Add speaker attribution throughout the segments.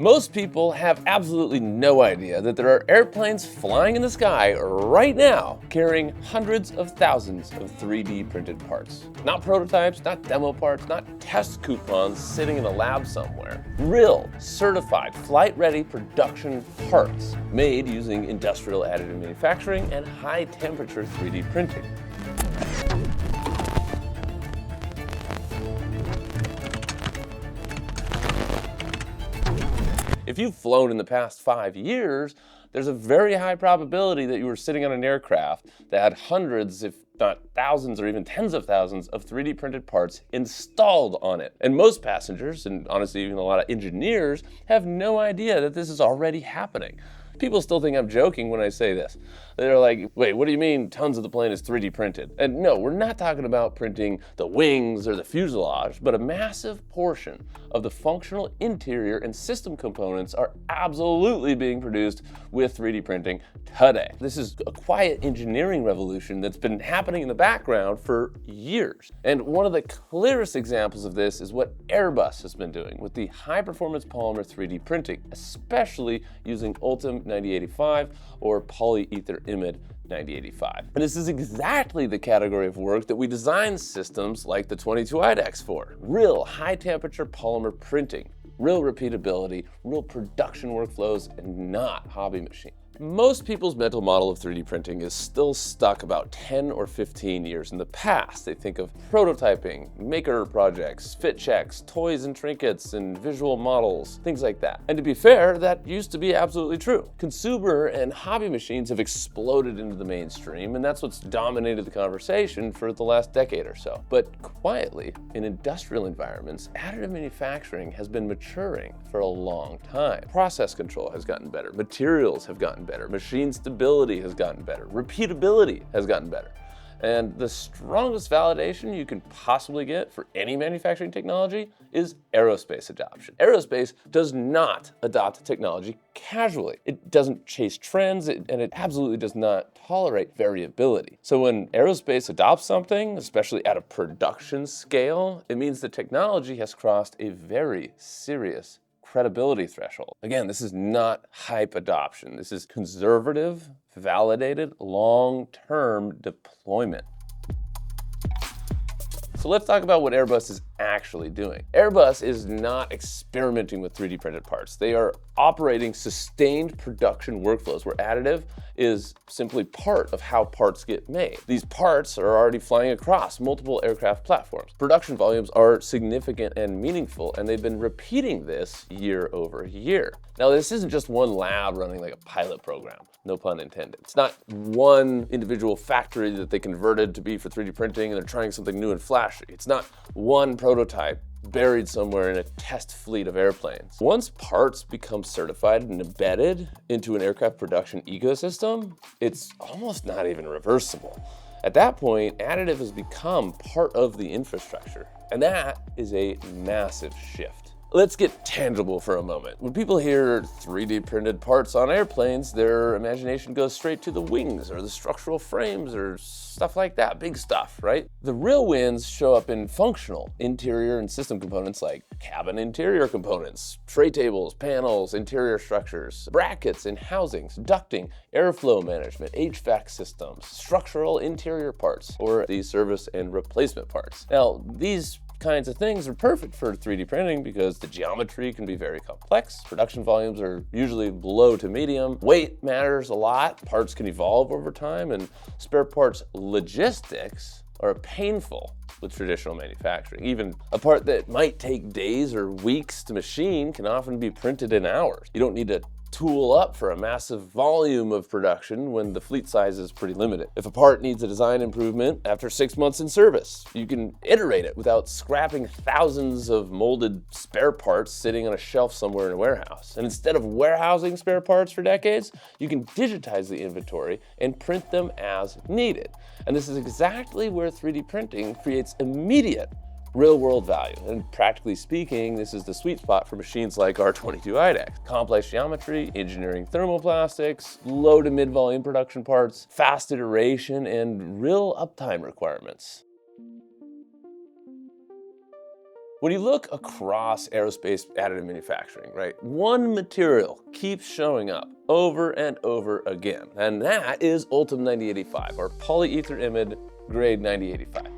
Speaker 1: Most people have absolutely no idea that there are airplanes flying in the sky right now carrying hundreds of thousands of 3D printed parts. Not prototypes, not demo parts, not test coupons sitting in a lab somewhere. Real, certified, flight-ready production parts made using industrial additive manufacturing and high-temperature 3D printing. If you've flown in the past 5 years, there's a very high probability that you were sitting on an aircraft that had hundreds, if not thousands or even tens of thousands of 3D printed parts installed on it. And most passengers, and honestly even a lot of engineers, have no idea that this is already happening. People still think I'm joking when I say this. They're like, wait, what do you mean tons of the plane is 3D printed? And no, we're not talking about printing the wings or the fuselage, but a massive portion of the functional interior and system components are absolutely being produced with 3D printing today. This is a quiet engineering revolution that's been happening in the background for years. And one of the clearest examples of this is what Airbus has been doing with the high-performance polymer 3D printing, especially using ULTEM 9085 or polyether imide 9085. And this is exactly the category of work that we design systems like the 22IDEX for. Real high-temperature polymer printing, real repeatability, real production workflows, and not hobby machines. Most people's mental model of 3D printing is still stuck about 10 or 15 years in the past. They think of prototyping, maker projects, fit checks, toys and trinkets, and visual models, things like that. And to be fair, that used to be absolutely true. Consumer and hobby machines have exploded into the mainstream, and that's what's dominated the conversation for the last decade or so. But quietly, in industrial environments, additive manufacturing has been maturing for a long time. Process control has gotten better, materials have gotten better, machine stability has gotten better, repeatability has gotten better. And the strongest validation you can possibly get for any manufacturing technology is aerospace adoption. Aerospace does not adopt technology casually. It doesn't chase trends, and it absolutely does not tolerate variability. So when aerospace adopts something, especially at a production scale, it means the technology has crossed a very serious credibility threshold. Again, this is not hype adoption. This is conservative, validated, long-term deployment. So let's talk about what Airbus is actually doing. Airbus is not experimenting with 3D printed parts. They are operating sustained production workflows where additive is simply part of how parts get made. These parts are already flying across multiple aircraft platforms. Production volumes are significant and meaningful, and they've been repeating this year over year. Now, this isn't just one lab running like a pilot program, no pun intended. It's not one individual factory that they converted to be for 3D printing and they're trying something new and flashy. It's not one prototype buried somewhere in a test fleet of airplanes. Once parts become certified and embedded into an aircraft production ecosystem, it's almost not even reversible. At that point, additive has become part of the infrastructure, and that is a massive shift. Let's get tangible for a moment. When people hear 3D printed parts on airplanes, their imagination goes straight to the wings or the structural frames or stuff like that, big stuff, right? The real wins show up in functional interior and system components like cabin interior components, tray tables, panels, interior structures, brackets and housings, ducting, airflow management, HVAC systems, structural interior parts, or the service and replacement parts. Now, these kinds of things are perfect for 3D printing because the geometry can be very complex. Production volumes are usually low to medium. Weight matters a lot. Parts can evolve over time, and spare parts logistics are painful with traditional manufacturing. Even a part that might take days or weeks to machine can often be printed in hours. You don't need to tool up for a massive volume of production when the fleet size is pretty limited. If a part needs a design improvement after 6 months in service, you can iterate it without scrapping thousands of molded spare parts sitting on a shelf somewhere in a warehouse. And instead of warehousing spare parts for decades, you can digitize the inventory and print them as needed. And this is exactly where 3D printing creates immediate real-world value. And practically speaking, this is the sweet spot for machines like our 22IDEX. Complex geometry, engineering thermoplastics, low to mid-volume production parts, fast iteration, and real uptime requirements. When you look across aerospace additive manufacturing, right, one material keeps showing up over and over again, and that is ULTEM 9085, or polyether imide grade 9085.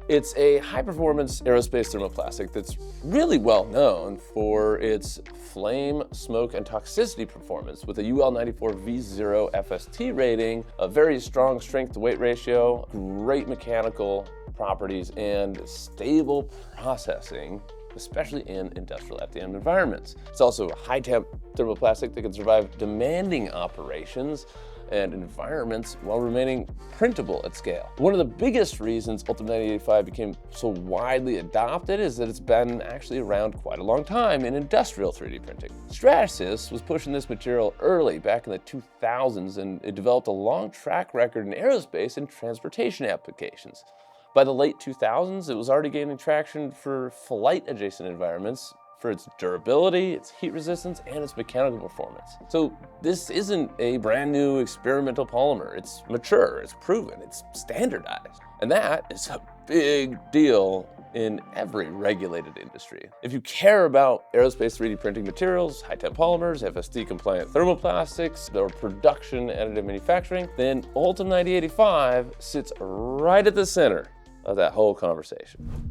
Speaker 1: It's a high-performance aerospace thermoplastic that's really well known for its flame, smoke, and toxicity performance with a UL94 V0 FST rating, a very strong strength-to-weight ratio, great mechanical properties, and stable processing, especially in industrial FDM environments. It's also a high-temp thermoplastic that can survive demanding operations and environments while remaining printable at scale. One of the biggest reasons ULTEM 9085 became so widely adopted is that it's been actually around quite a long time in industrial 3D printing. Stratasys was pushing this material early back in the 2000s, and it developed a long track record in aerospace and transportation applications. By the late 2000s, it was already gaining traction for flight-adjacent environments for its durability, its heat resistance, and its mechanical performance. So this isn't a brand new experimental polymer. It's mature, it's proven, it's standardized. And that is a big deal in every regulated industry. If you care about aerospace 3D printing materials, high-temp polymers, FST-compliant thermoplastics, or production additive manufacturing, then ULTEM 9085 sits right at the center of that whole conversation.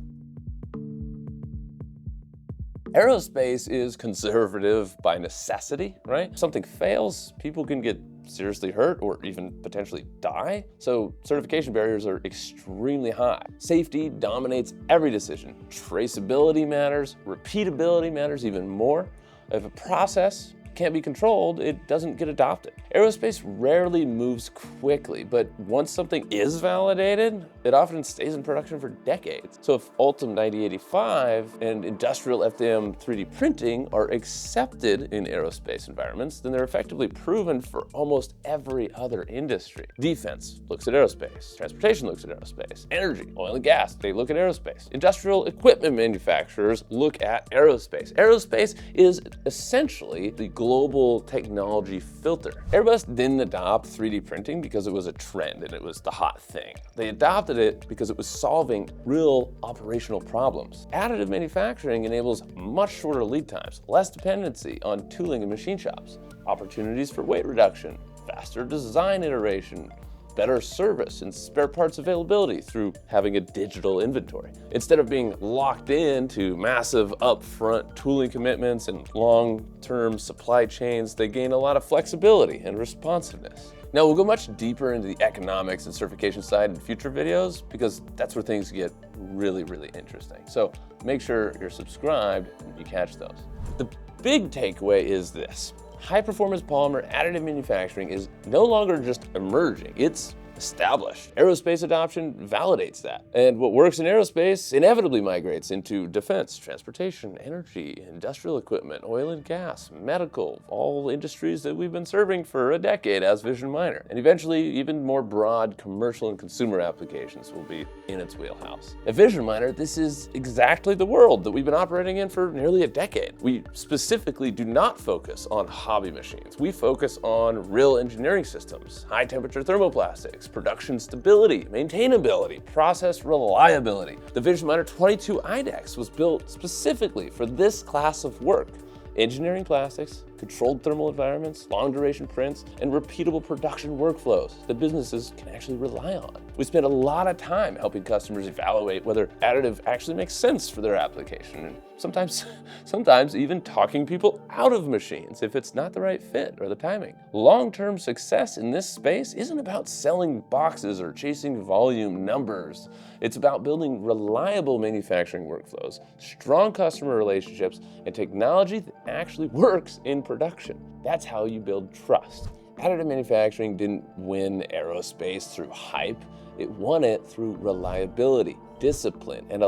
Speaker 1: Aerospace is conservative by necessity, right? If something fails, people can get seriously hurt or even potentially die. So certification barriers are extremely high. Safety dominates every decision. Traceability matters, repeatability matters even more. If a process can't be controlled, it doesn't get adopted. Aerospace rarely moves quickly, but once something is validated, it often stays in production for decades. So if ULTEM 9085 and industrial FDM 3D printing are accepted in aerospace environments, then they're effectively proven for almost every other industry. Defense looks at aerospace. Transportation looks at aerospace. Energy, oil and gas, they look at aerospace. Industrial equipment manufacturers look at aerospace. Aerospace is essentially the global technology filter. Airbus didn't adopt 3D printing because it was a trend and it was the hot thing. They adopted it because it was solving real operational problems. Additive manufacturing enables much shorter lead times, less dependency on tooling and machine shops, opportunities for weight reduction, faster design iteration, better service and spare parts availability through having a digital inventory. Instead of being locked into massive upfront tooling commitments and long-term supply chains, they gain a lot of flexibility and responsiveness. Now, we'll go much deeper into the economics and certification side in future videos because that's where things get really, really interesting. So make sure you're subscribed and you catch those. The big takeaway is this. High-performance polymer additive manufacturing is no longer just emerging, it's established. Aerospace adoption validates that. And what works in aerospace inevitably migrates into defense, transportation, energy, industrial equipment, oil and gas, medical, all industries that we've been serving for a decade as Vision Minor. And eventually, even more broad commercial and consumer applications will be in its wheelhouse. At Vision Minor, this is exactly the world that we've been operating in for nearly a decade. We specifically do not focus on hobby machines. We focus on real engineering systems, high-temperature thermoplastics, production stability, maintainability, process reliability. The Vision Minor 22 IDEX was built specifically for this class of work. Engineering plastics, controlled thermal environments, long-duration prints, and repeatable production workflows that businesses can actually rely on. We spend a lot of time helping customers evaluate whether additive actually makes sense for their application, and sometimes even talking people out of machines if it's not the right fit or the timing. Long-term success in this space isn't about selling boxes or chasing volume numbers. It's about building reliable manufacturing workflows, strong customer relationships, and technology that actually works in production. That's how you build trust. Additive manufacturing didn't win aerospace through hype. It won it through reliability, discipline, and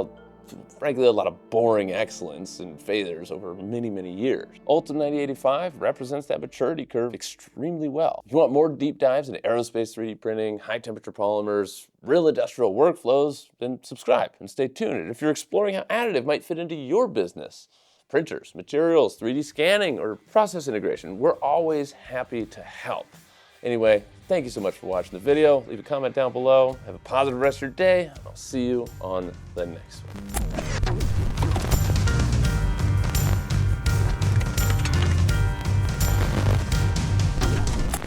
Speaker 1: frankly, a lot of boring excellence and failures over many, many years. ULTEM 9085 represents that maturity curve extremely well. If you want more deep dives into aerospace 3D printing, high-temperature polymers, real industrial workflows, then subscribe and stay tuned. And if you're exploring how additive might fit into your business, printers, materials, 3D scanning, or process integration, we're always happy to help. Anyway, thank you so much for watching the video. Leave a comment down below. Have a positive rest of your day. I'll see you on the next one.